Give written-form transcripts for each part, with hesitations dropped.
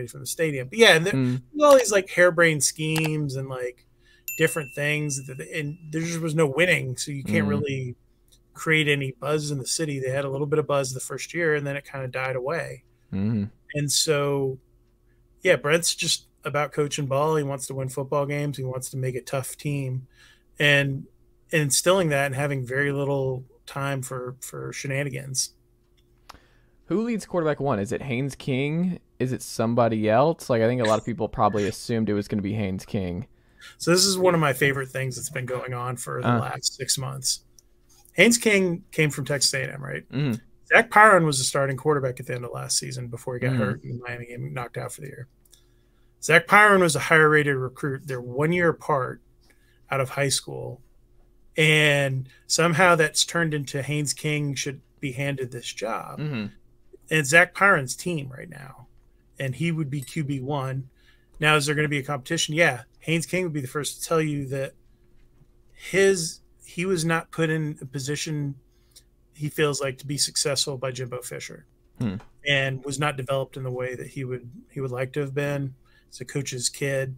money from the stadium. But yeah, and there's all these like harebrained schemes and like different things, and there just was no winning, so you can't really create any buzz in the city. They had a little bit of buzz the first year, and then it kind of died away. And so, yeah, Brent's just about coaching ball. He wants to win football games. He wants to make a tough team, and instilling that and having very little time for shenanigans. Who leads quarterback one? Is it Haynes King? Is it somebody else? Like, I think a lot of people probably assumed it was going to be Haynes King. So this is one of my favorite things that's been going on for the last 6 months. Haynes King came from Texas A&M, right? Zach Pyron was the starting quarterback at the end of last season before he got hurt in the Miami game, knocked out for the year. Zach Pyron was a higher rated recruit. They're 1 year apart out of high school. And somehow that's turned into Haynes King should be handed this job. And it's Zach Pyron's team right now. And he would be QB1. Now, is there going to be a competition? Yeah. Haynes King would be the first to tell you that he was not put in a position he feels like to be successful by Jimbo Fisher, and was not developed in the way that he would like to have been as a coach's kid.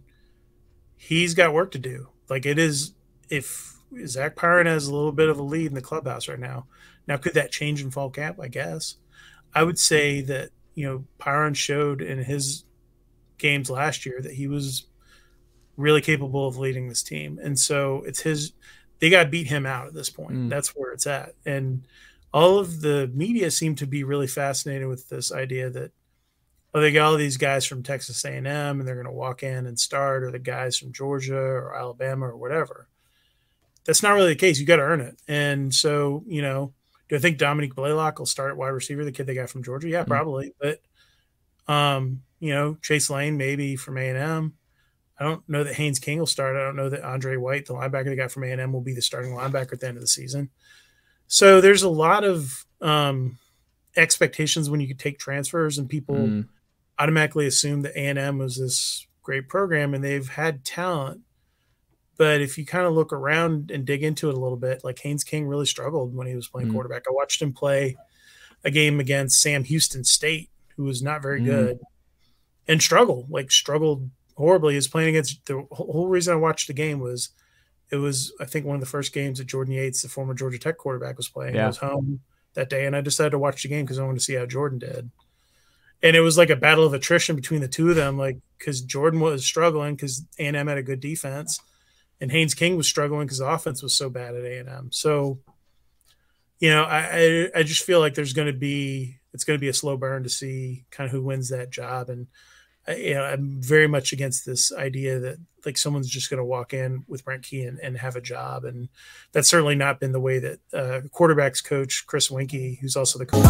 He's got work to do. Like, it is, if Zach Pyron has a little bit of a lead in the clubhouse right now. Now, could that change in fall camp? I guess. I would say that, Pyron showed in his games last year that he was really capable of leading this team. And so they got to beat him out at this point. That's where it's at. And all of the media seem to be really fascinated with this idea that, they got all these guys from Texas A&M and they're going to walk in and start, or the guys from Georgia or Alabama or whatever. That's not really the case. You got to earn it. And so, do I think Dominique Blaylock will start at wide receiver, the kid they got from Georgia? Yeah, probably. But, Chase Lane, maybe from A&M. I don't know that Haynes King will start. I don't know that Andre White, the linebacker they got from A&M, will be the starting linebacker at the end of the season. So there's a lot of expectations when you could take transfers, and people automatically assume that A&M was this great program, and they've had talent. But if you kind of look around and dig into it a little bit, like Haynes King really struggled when he was playing quarterback. I watched him play a game against Sam Houston State, who was not very good, and struggled horribly. He was playing against, the whole reason I watched the game was, it was, I think, one of the first games that Jordan Yates, the former Georgia Tech quarterback, was playing. I was home that day, and I decided to watch the game because I wanted to see how Jordan did. And it was like a battle of attrition between the two of them, like, because Jordan was struggling because A&M had a good defense, and Haynes King was struggling because the offense was so bad at A&M. So, I just feel like it's going to be a slow burn to see kind of who wins that job. And, I'm very much against this idea that, like, someone's just going to walk in with Brent Key and have a job. And that's certainly not been the way that quarterbacks coach Chris Winkie, who's also the coach.